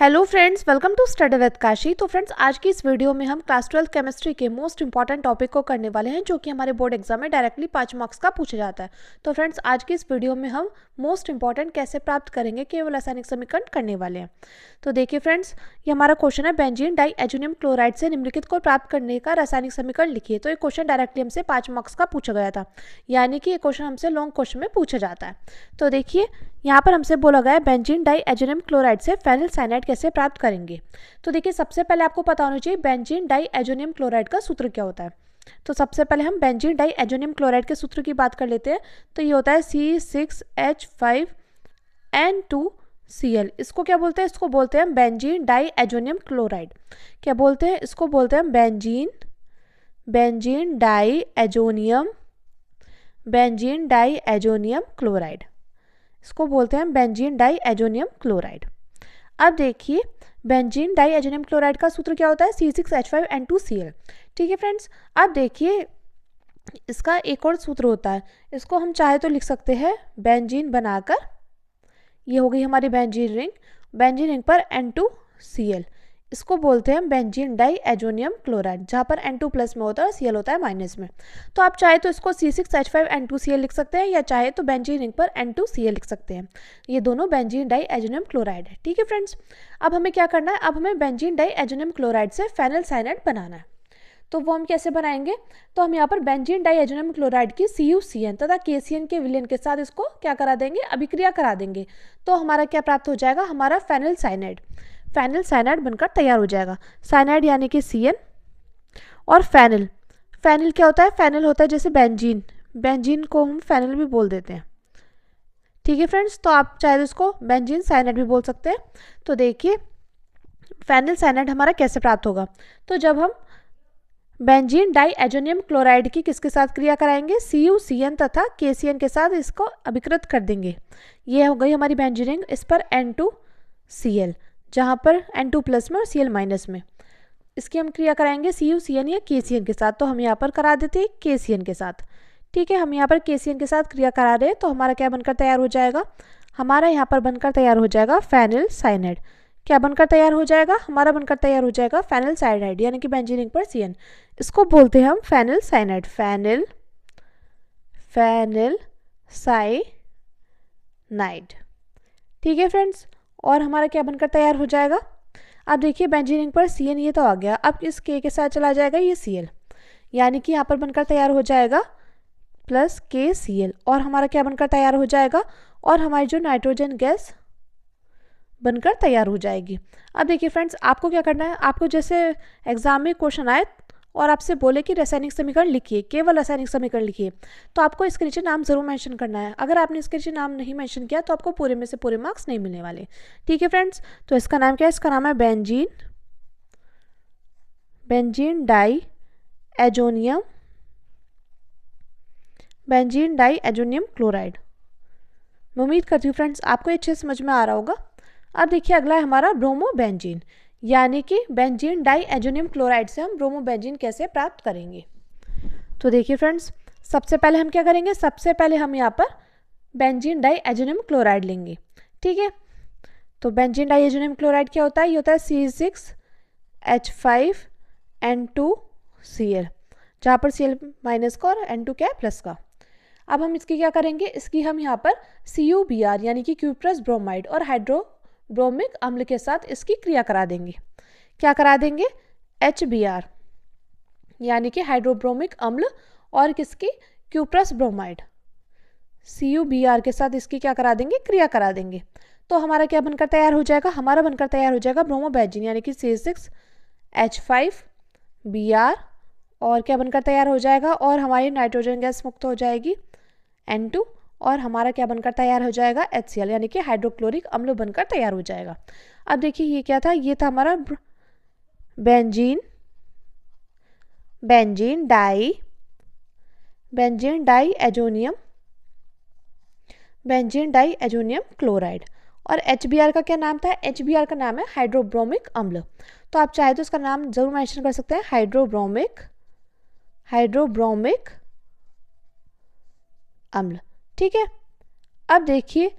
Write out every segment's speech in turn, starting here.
Hello friends, welcome to study with Kashi. तो friends, आज की इस वीडियो में हम क्लास 12 केमिस्ट्री के मोस्ट इंपॉर्टेंट टॉपिक को करने वाले हैं, जो कि हमारे बोर्ड एग्जाम में डायरेक्टली 5 मार्क्स का पूछा जाता है। तो फ्रेंड्स, आज की इस वीडियो में हम मोस्ट इंपॉर्टेंट कैसे प्राप्त करेंगे केवल रासायनिक समीकरण करने वाले हैं। तो देखिए फ्रेंड्स, ये हमारा क्वेश्चन है, बेंजीन डाई एजोनियम क्लोराइड से निम्नलिखित को प्राप्त करने का रासायनिक समीकरण लिखिए। तो ये क्वेश्चन डायरेक्टली हमसे 5 मार्क्स का पूछा गया था, यानी कि ये क्वेश्चन हमसे लॉन्ग क्वेश्चन में पूछा जाता है। तो देखिए, यहाँ पर हमसे बोला गया है बेंजीन डाई एजोनियम क्लोराइड से फेनिल साइनाइड कैसे प्राप्त करेंगे। तो देखिए, सबसे पहले आपको पता होना चाहिए बेंजीन डाई एजोनियम क्लोराइड का सूत्र क्या होता है। तो सबसे पहले हम बेंजीन डाई एजोनियम क्लोराइड के सूत्र की बात कर लेते हैं। तो ये होता है C6H5N2Cl। इसको क्या बोलते हैं? इसको बोलते हैं बेंजीन डाई एजोनियम क्लोराइड। क्या बोलते हैं? इसको बोलते हैं बेंजीन डाई एजोनियम क्लोराइड। इसको बोलते हैं बेंजीन डाई एजोनियम क्लोराइड। अब देखिए, बेंजीन डाई एजोनियम क्लोराइड का सूत्र क्या होता है? C6H5N2Cl। ठीक है फ्रेंड्स, अब देखिए, इसका एक और सूत्र होता है। इसको हम चाहे तो लिख सकते हैं बेंजीन बनाकर, ये हो गई हमारी बेंजीन रिंग पर N2Cl। इसको बोलते हैं बेंजीन डाई एजोनियम क्लोराइड, जहाँ पर N2 प्लस में होता है और Cl होता है माइनस में। तो आप चाहे तो इसको C6H5N2Cl लिख सकते हैं, या चाहे तो बेंजीन रिंग पर N2Cl लिख सकते हैं। ये दोनों बेंजीन डाई एजोनियम क्लोराइड है। ठीक है फ्रेंड्स, अब हमें क्या करना है? अब हमें बेंजीन डाई एजोनियम क्लोराइड से फेनिल साइनाइड बनाना है। तो वो हम कैसे बनाएंगे? तो हम यहाँ पर बेंजीन डाई एजोनियम क्लोराइड की CuCN तथा KCN के विलयन के साथ इसको क्या करा देंगे? अभिक्रिया करा देंगे। तो हमारा क्या प्राप्त हो जाएगा? हमारा फेनिल साइनाइड बनकर तैयार हो जाएगा। साइनाइड यानी कि CN, और फेनिल क्या होता है? फेनिल होता है जैसे बेंजीन को हम फेनिल भी बोल देते हैं। ठीक है फ्रेंड्स, तो आप चाहे तो इसको बेंजीन साइनाइड भी बोल सकते हैं। तो देखिए, फेनिल साइनाइड हमारा कैसे प्राप्त होगा? तो जब हम बेंजीन डाई एजोनियम क्लोराइड की किसके साथ क्रिया कराएंगे? CuCN तथा KCN के साथ इसको अभिकृत कर देंगे। ये हो गई हमारी बेंजीन रिंग, इस पर N2Cl, जहाँ पर N2 प्लस में और Cl माइनस में। इसकी हम क्रिया कराएंगे CuCN या KCN के साथ। तो हम यहाँ पर करा देते हैं KCN के साथ। ठीक है, हम यहाँ पर KCN के साथ क्रिया करा रहे हैं। तो हमारा क्या बनकर तैयार हो जाएगा? हमारा यहाँ पर बनकर तैयार हो जाएगा फेनिल साइनाइड। क्या बनकर तैयार हो जाएगा? हमारा बनकर तैयार हो जाएगा फेनिल साइनाइड, यानी कि बेंजीन रिंग पर CN। इसको बोलते हैं हम फेनिल साइनाइड, फेनिल साइनाइड। ठीक है फ्रेंड्स, और हमारा क्या बनकर तैयार हो जाएगा? अब देखिए, बेंजीन रिंग पर CN ये तो आ गया। अब इस K के साथ चला जाएगा ये Cl, यानी कि यहाँ पर बनकर तैयार हो जाएगा प्लस KCl, और हमारा क्या बनकर तैयार हो जाएगा? और हमारी जो नाइट्रोजन गैस बनकर तैयार हो जाएगी। अब देखिए फ्रेंड्स, आपको क्या करना है? आपको जैसे एग्जाम में क्वेश्चन आए और आपसे बोले कि रासायनिक समीकरण लिखिए, केवल रासायनिक समीकरण लिखिए, तो आपको इसके नीचे नाम जरूर मेंशन करना है। अगर आपने इसके नीचे नाम नहीं मेंशन किया तो आपको पूरे में से पूरे मार्क्स नहीं मिलने वाले। ठीक है फ्रेंड्स, तो इसका नाम क्या है? इसका नाम है बेंजीन डाई एजोनियम क्लोराइड। मैं उम्मीद करती हूँ फ्रेंड्स आपको अच्छे समझ में आ रहा होगा। अब देखिए, अगला है हमारा ब्रोमोबेंजीन, यानी कि बेंजीन डाई एजोनियम क्लोराइड से हम ब्रोमोबेंजीन कैसे प्राप्त करेंगे। तो देखिए फ्रेंड्स, सबसे पहले हम क्या करेंगे? सबसे पहले हम यहाँ पर बेंजीन डाई एजोनियम क्लोराइड लेंगे। ठीक है, तो बेंजीन डाई एजोनियम क्लोराइड क्या होता है? ये होता है C6H5N2Cl, जहाँ पर Cl माइनस का और N2 क्या है? प्लस का। अब हम इसकी क्या करेंगे? इसकी हम यहाँ पर CuBr यानी कि क्यूप्रस ब्रोमाइड और हाइड्रोब्रोमिक अम्ल के साथ इसकी क्रिया करा देंगे। क्या करा देंगे? HBr यानी कि हाइड्रोब्रोमिक अम्ल और किसकी? क्यूप्रस ब्रोमाइड, CuBr के साथ इसकी क्या करा देंगे? क्रिया करा देंगे। तो हमारा क्या बनकर तैयार हो जाएगा? हमारा बनकर तैयार हो जाएगा ब्रोमोबेंजीन, यानी कि C6H5Br, और क्या बनकर तैयार हो जाएगा? और हमारी नाइट्रोजन गैस मुक्त हो जाएगी N2, और हमारा क्या बनकर तैयार हो जाएगा? HCl, यानी कि हाइड्रोक्लोरिक अम्ल बनकर तैयार हो जाएगा। अब देखिए, ये क्या था? ये था हमारा बेंजीन डाई एजोनियम क्लोराइड, और HBr का क्या नाम था? HBr का नाम है हाइड्रोब्रोमिक अम्ल। तो आप चाहे तो इसका नाम जरूर मेंशन कर सकते हैं, हाइड्रोब्रोमिक अम्ल। ठीक है, अब देखिए,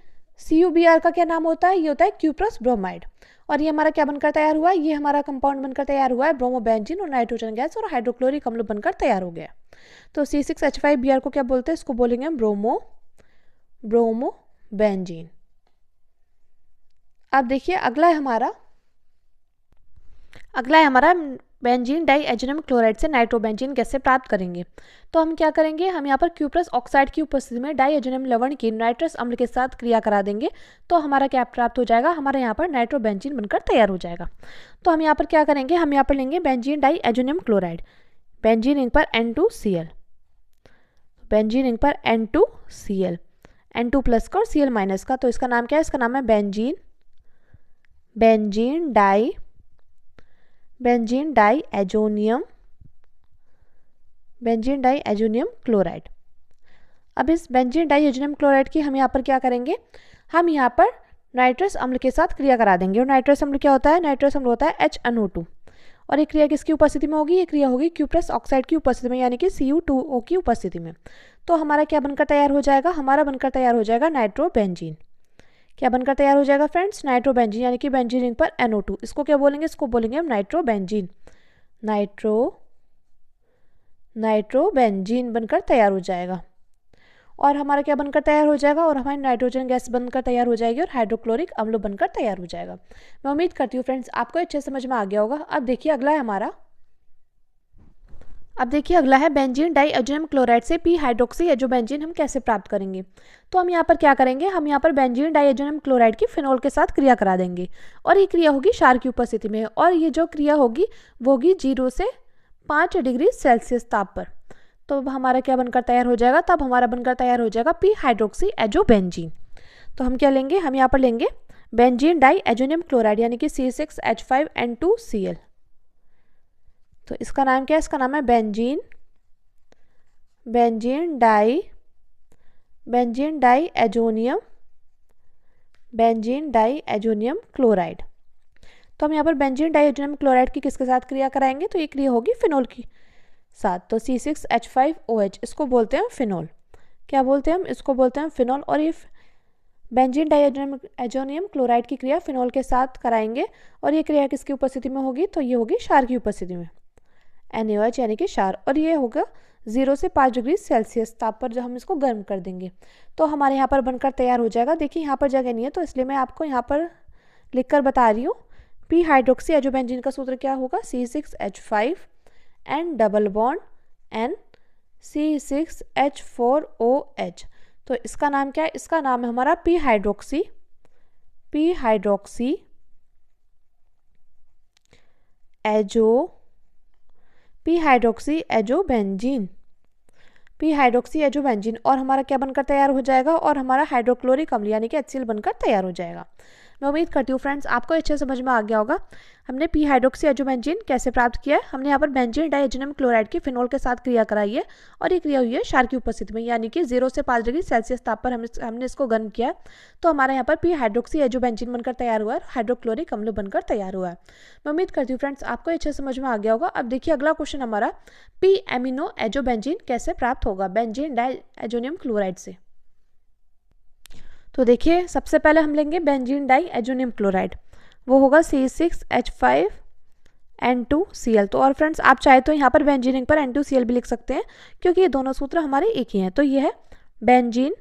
CuBr का क्या नाम होता है, ये होता है क्यूप्रस ब्रोमाइड। और ये हमारा क्या बनकर तैयार हुआ है, ये हमारा कंपाउंड बनकर तैयार हुआ है ब्रोमोबेंजीन और नाइट्रोजन गैस और हाइड्रोक्लोरिक अम्ल बनकर तैयार हो गया। तो C6H5Br को क्या बोलते हैं, इसको बोलेंगे हम ब्रोमोबेंजीन। अब देखिए अगला है हमारा बेंजीन डाइएजोनियम क्लोराइड से नाइट्रोबेंजीन कैसे प्राप्त करेंगे। तो हम क्या करेंगे, हम यहाँ पर क्यूप्रस ऑक्साइड की उपस्थिति में डाइएजोनियम लवण की नाइट्रस अम्ल के साथ क्रिया करा देंगे, तो हमारा क्या प्राप्त हो जाएगा, हमारा यहाँ पर नाइट्रोबेंजीन बनकर तैयार हो जाएगा। तो हम यहाँ पर क्या करेंगे, हम यहाँ पर लेंगे benzene diazonium chloride, benzene ring पर N2Cl, बेंजीन रिंग पर N2Cl, N2 प्लस का और Cl माइनस का, तो इसका नाम क्या है, इसका नाम है बेंजीन डाइएजोनियम क्लोराइड। अब इस बेंजीन डाइएजोनियम क्लोराइड की हम यहाँ पर क्या करेंगे, हम यहाँ पर नाइट्रस अम्ल के साथ क्रिया करा देंगे। और नाइट्रस अम्ल क्या होता है, नाइट्रस अम्ल होता है HNO2। और ये क्रिया किसकी उपस्थिति में होगी, ये क्रिया होगी क्यूप्रस ऑक्साइड की उपस्थिति में, यानी कि Cu2O की उपस्थिति में। तो हमारा क्या बनकर तैयार हो जाएगा, हमारा बनकर तैयार हो जाएगा नाइट्रोबेंजीन। क्या बनकर तैयार हो जाएगा फ्रेंड्स, नाइट्रोबेंजीन, यानी कि बेंजीन रिंग पर NO2। इसको क्या बोलेंगे, इसको बोलेंगे हम नाइट्रोबेंजीन। नाइट्रोबेंजीन बनकर तैयार हो जाएगा। और हमारा क्या बनकर तैयार हो जाएगा, और हमारी नाइट्रोजन गैस बनकर तैयार हो जाएगी और हाइड्रोक्लोरिक अम्ल बनकर तैयार हो जाएगा। मैं उम्मीद करती हूँ फ्रेंड्स आपको अच्छे समझ में आ गया होगा। अब देखिए अगला है बेंजीन डाइएजोनियम क्लोराइड से पी हाइड्रोक्सी एजोबेंजीन हम कैसे प्राप्त करेंगे। तो हम यहाँ पर क्या करेंगे, हम यहाँ पर बेंजीन डाइएजोनियम क्लोराइड की फिनोल के साथ क्रिया करा देंगे, और ये क्रिया होगी क्षार की उपस्थिति में, और ये जो क्रिया होगी वो होगी 0 से 5 डिग्री सेल्सियस ताप पर। तो हमारा क्या बनकर तैयार हो जाएगा, तब हमारा बनकर तैयार हो जाएगा पी हाइड्रोक्सी एजोबेंजीन। तो हम क्या लेंगे, हम यहाँ पर लेंगे बेंजीन डाइएजोनियम क्लोराइड, यानी कि C6H5N2Cl। तो इसका नाम क्या है, इसका नाम है बेंजीन डाइएजोनियम क्लोराइड। तो हम यहाँ पर बेंजीन डाइएजोनियम क्लोराइड की किसके साथ क्रिया कराएंगे, तो ये क्रिया होगी फिनोल की साथ। तो C6H5OH, इसको बोलते हैं फिनोल। क्या बोलते हैं हम, इसको बोलते हैं फिनोल। और ये बेंजीन डाइएजोनियम क्लोराइड की क्रिया फिनोल के साथ कराएंगे, और ये क्रिया किसकी उपस्थिति में होगी, तो ये होगी क्षार की उपस्थिति में, NaOH यानी कि क्षार। और ये होगा 0 से 5 डिग्री सेल्सियस ताप पर, जब हम इसको गर्म कर देंगे तो हमारे यहाँ पर बनकर तैयार हो जाएगा। देखिए यहाँ पर जगह नहीं है, तो इसलिए मैं आपको यहाँ पर लिखकर बता रही हूँ। पी हाइड्रोक्सी एजोबेंजीन का सूत्र क्या होगा, C6H5N double bond N C6H4OH। तो इसका नाम क्या है, इसका नाम है हमारा पी हाइड्रोक्सी एजोबेंजीन। और हमारा क्या बनकर तैयार हो जाएगा, और हमारा हाइड्रोक्लोरिक अम्ल यानी कि HCl बनकर तैयार हो जाएगा। मैं उम्मीद करती हूँ फ्रेंड्स आपको अच्छे समझ में आ गया होगा। हमने पी हाइड्रोक्सी एजोबेंजीन कैसे प्राप्त किया है, हमने यहाँ पर बेंजीन डाइएजोनियम क्लोराइड की फिनोल के साथ क्रिया कराई है, और ये क्रिया हुई है क्षार की उपस्थिति में, यानी कि 0 से 5 डिग्री सेल्सियस ताप पर हमने इसको गर्म किया है। तो हमारे यहाँ पर पी हाइड्रोक्सी एजोबेंजीन बनकर तैयार हुआ है, हाइड्रोक्लोरिक अम्ल बनकर तैयार हुआ है। मैं उम्मीद करती हूँ फ्रेंड्स आपको अच्छे समझ में आ गया होगा। अब देखिए अगला क्वेश्चन हमारा, पी एमिनो एजोबेंजीन कैसे प्राप्त होगा बेंजीन डाइएजोनियम क्लोराइड से। तो देखिए सबसे पहले हम लेंगे बेंजीन डाइएजोनियम क्लोराइड, वो होगा C6H5N2Cl। तो और फ्रेंड्स आप चाहे तो यहाँ पर बेंजीन रिंग पर N2Cl भी लिख सकते हैं, क्योंकि ये दोनों सूत्र हमारे एक ही हैं। तो ये है बेंजीन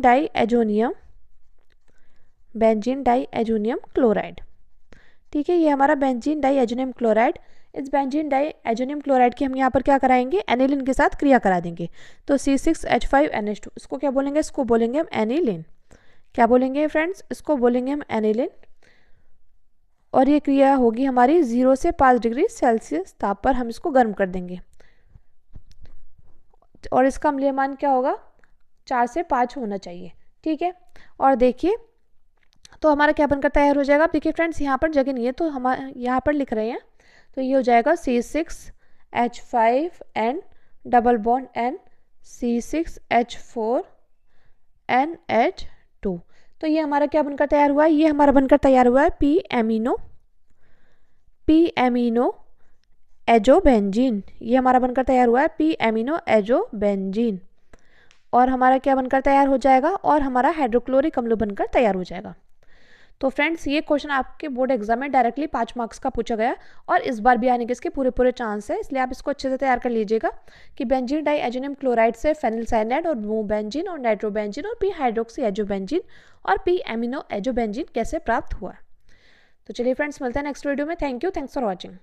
डाइएजोनियम क्लोराइड। ठीक है, ये हमारा बेंजीन डाइएजोनियम क्लोराइड। इस बेंजीन डाइएजोनियम क्लोराइड की हम यहाँ पर क्या कराएंगे, एनिलीन के साथ क्रिया करा देंगे। तो C6H5NH2, इसको क्या बोलेंगे, इसको बोलेंगे हम एनिलीन। क्या बोलेंगे फ्रेंड्स, इसको बोलेंगे हम एनिलीन। और ये क्रिया होगी हमारी 0 से 5 डिग्री सेल्सियस ताप पर, हम इसको गर्म कर देंगे। और इसका अम्लीय मान क्या होगा, 4 से 5 होना चाहिए। ठीक है, और देखिए तो हमारा क्या बनकर तैयार हो जाएगा। देखिए फ्रेंड्स यहाँ पर जगह नहीं है, तो हम यहाँ पर लिख रहे हैं। तो ये हो जाएगा C6H5N double bond N C6H4NH2। तो ये हमारा क्या बनकर तैयार हुआ है, ये हमारा बनकर तैयार हुआ है पी एमिनो एजोबेंजीन, ये हमारा बनकर तैयार हुआ है पी एमिनो एजोबेंजीन, और हमारा क्या बनकर तैयार हो जाएगा, और हमारा हाइड्रोक्लोरिक अम्ल बनकर तैयार हो जाएगा। तो फ्रेंड्स ये क्वेश्चन आपके बोर्ड एग्जाम में डायरेक्टली 5 मार्क्स का पूछा गया और इस बार भी आने के इसके पूरे चांस है, इसलिए आप इसको अच्छे से तैयार कर लीजिएगा कि बेंजीन डाई एजोनियम क्लोराइड से फेनिल साइनाइड और बेंजीन और नाइट्रोबेंजीन और पी हाइड्रोक्सी एजोबेंजीन और पी एमिनो एजोबेंजीन कैसे प्राप्त हुआ। तो चलिए फ्रेंड्स, मिलते हैं नेक्स्ट वीडियो में। Thank you, thanks for watching.